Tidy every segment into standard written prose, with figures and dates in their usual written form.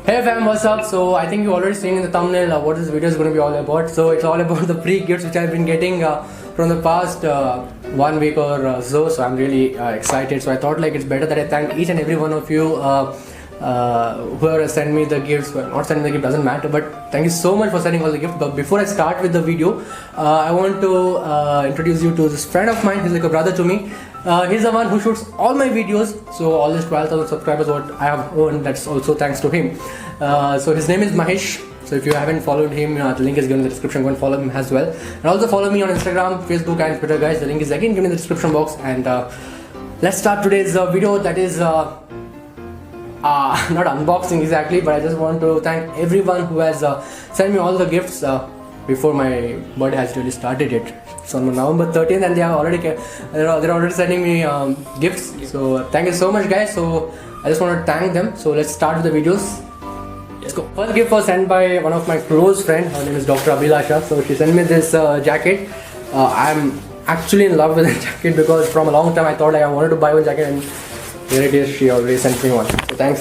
Hey fam, what's up? So I think you already seen in the thumbnail what this video is going to be all about. So it's all about the free gifts which I've been getting from the past 1 week or so. So I'm really excited. So I thought like it's better that I thank each and every one of you whoever has sent me the gifts. Well, not sending the gift doesn't matter, but thank you so much for sending all the gifts. But before I start with the video, I want to introduce you to this friend of mine. He's like a brother to me. He's the one who shoots all my videos, so all these 12,000 subscribers what I have earned, that's also thanks to him. So his name is Mahesh. So if you haven't followed him, the link is given in the description. Go and follow him as well. And also follow me on Instagram, Facebook and Twitter, guys. The link is again given in the description box. And let's start today's video. That is not unboxing exactly, but I just want to thank everyone who has sent me all the gifts before my birthday has really started it. So on November 13th, and they're already sending me gifts. So thank you so much, guys. So I just want to thank them. So let's start with the videos. Let's go. First gift was sent by one of my close friends. Her name is Dr. Abhilasha. So she sent me this jacket. I'm actually in love with the jacket because from a long time I thought like I wanted to buy one jacket, and here it is. She already sent me one. So thank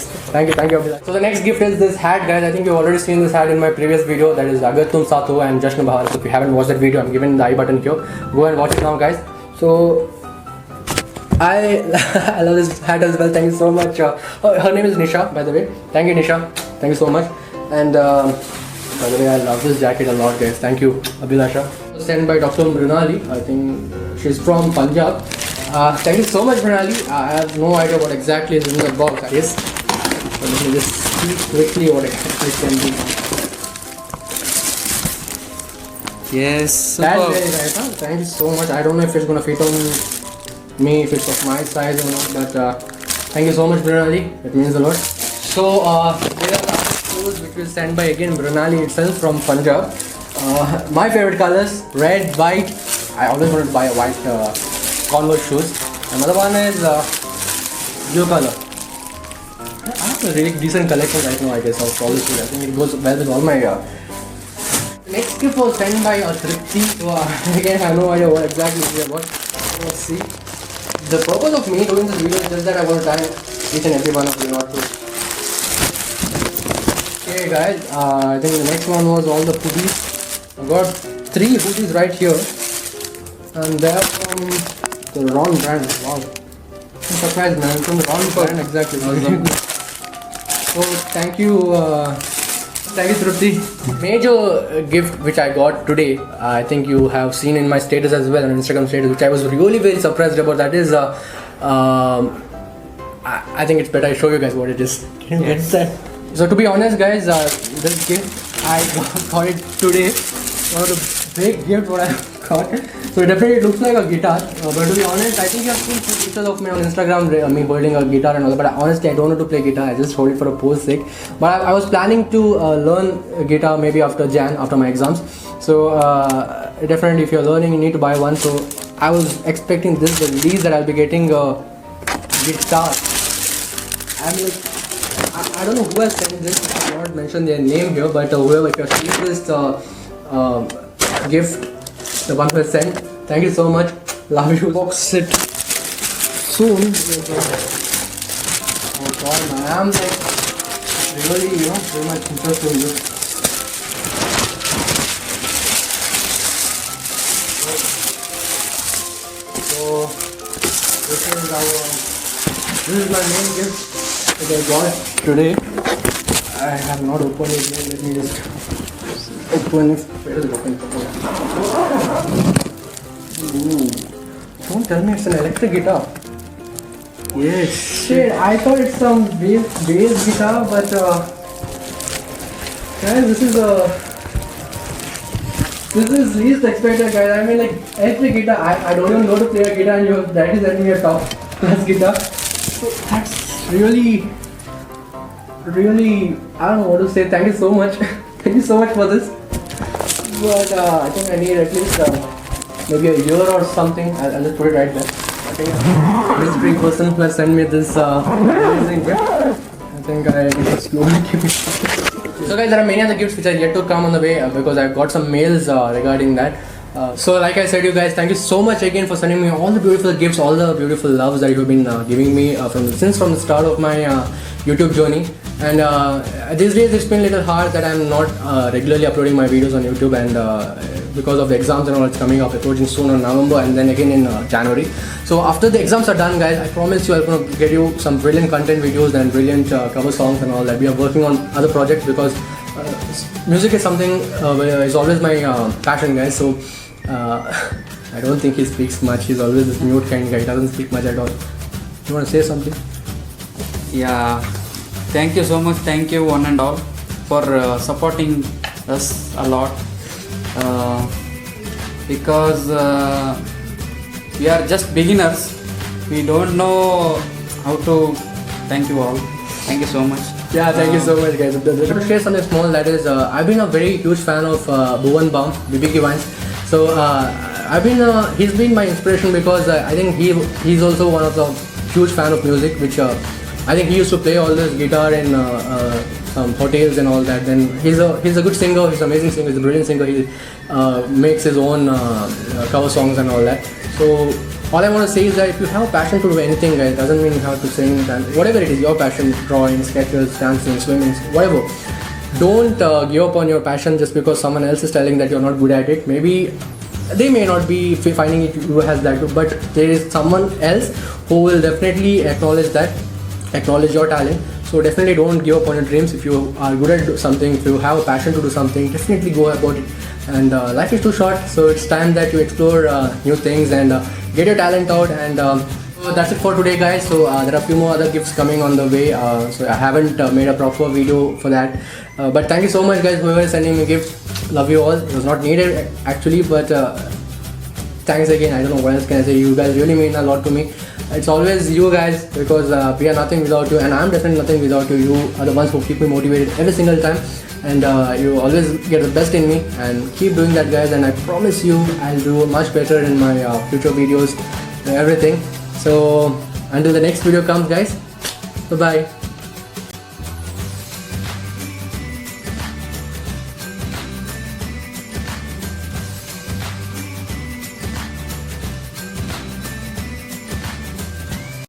you, Abhilasha. So the next gift is this hat, guys. I think you've already seen this hat in my previous video. That is Agar Tum Saath Ho and Jashan Bahar. So if you haven't watched that video, I'm giving the I button here. Go and watch it now, guys. So I love this hat as well. Thank you so much. Her name is Nisha, by the way. Thank you, Nisha. Thank you so much. And by the way, I love this jacket a lot, guys. Thank you, Abhilasha. Sent by Dr. Mrinali. I think she's from Punjab. Thank you so much, Mrinali. I have no idea what exactly is in the box. Yes. So let me just see quickly what exactly can be. Yes, super. That's very nice, huh? Thank you so much. I don't know if it's gonna fit on me, if it's of my size or not, but thank you so much, Mrinali. It means a lot. So there are shoes which was sent by again Mrinali itself from Punjab. My favorite colors: red, white. I always wanted to buy a white Converse shoes. Another one is blue color. I have a really decent collection right now, I guess, of all the shoes. I think it goes well with all my. Next gift was sent by Tripti. So again, I have no idea what exactly it is about. Let's see. The purpose of me doing this video is just that I want to thank each and every one of you. Not to. Okay, guys. I think the next one was all the hoodies. I got 3 hoodies right here, and they're from the Ron brand. Wow. I'm surprised, man. From the Ron brand, exactly. So thank you. Thank you, Trupti. Major gift which I got today, I think you have seen in my status as well, on Instagram status, which I was really very surprised about. That is, I think it's better I show you guys what it is. Yes. So to be honest, guys, this gift I got it today. One of the big gift what I got. So it definitely looks like a guitar, but to be honest, I think you have seen some pictures of me on Instagram, me holding a guitar and all that, but honestly I don't know to play guitar. I just hold it for a pose sake. But I was planning to learn guitar maybe after Jan, after my exams. So definitely if you're learning, you need to buy one. So I was expecting this, the release that I'll be getting a guitar. I'm like, I don't know who has sent this. I will not mention their name here, but whoever, if you're seeing this gift, the one who has sent, thank you so much. Love you. Box it soon. Oh god, man. I'm like really, very much interested in this. So this is my main gift that I got today. I have not opened it yet. Let me just open it. Where is it open? Ooh. Don't tell me it's an electric guitar. Yes. Shit, I thought it's some bass guitar, but guys, this is least expected, guys. I mean, like electric guitar. I don't even know to play a guitar, and your dad is sending me a top class guitar. So that's really, I don't know what to say. Thank you so much. Thank you so much for this. But I think I need at least maybe a year or something. I'll just put it right there. I think this free person who has sent me this amazing gift. I think I need to slowly keep it. So guys, there are many other gifts which are yet to come on the way because I've got some mails regarding that. So like I said, you guys, thank you so much again for sending me all the beautiful gifts, all the beautiful loves that you've been giving me from the start of my YouTube journey. And these days it's been a little hard that I'm not regularly uploading my videos on YouTube, and because of the exams and all, it's coming up approaching soon on November and then again in January. So after the exams are done, guys, I promise you I'm going to get you some brilliant content videos and brilliant cover songs and all that. We are working on other projects because music is something is always my passion, guys. So I don't think he speaks much. He's always this mute kind guy. He doesn't speak much at all. You want to say something? Yeah, thank you so much. Thank you one and all for supporting us a lot, because we are just beginners. We don't know how to. Thank you all. Thank you so much. Yeah, thank you so much, guys. To share something small, that is, I've been a very huge fan of Bhuvan Bam, BBK Vines. So he's been my inspiration because I think he's also one of the huge fan of music, which I think he used to play all this guitar in some hotels and all that. Then he's a good singer. He's an amazing singer. He's a brilliant singer. He makes his own cover songs and all that. So all I want to say is that if you have a passion to do anything, guys, doesn't mean you have to sing, dance, whatever it is, your passion, drawing, sketches, dancing, swimming, whatever. Don't give up on your passion just because someone else is telling that you're not good at it. Maybe they may not be finding it you has that too, but there is someone else who will definitely acknowledge your talent. So definitely don't give up on your dreams. If you are good at something, if you have a passion to do something, definitely go about it. And life is too short, so it's time that you explore new things and get your talent out. And so that's it for today, guys. So there are a few more other gifts coming on the way, so I haven't made a proper video for that, but thank you so much, guys, whoever is sending me gifts. Love you all. It was not needed actually, but thanks again. I don't know what else can I say. You guys really mean a lot to me. It's always you guys, because we are nothing without you, and I'm definitely nothing without you. You are the ones who keep me motivated every single time, and you always get the best in me, and keep doing that, guys. And I promise you I'll do much better in my future videos and everything. So until the next video comes, guys, bye bye.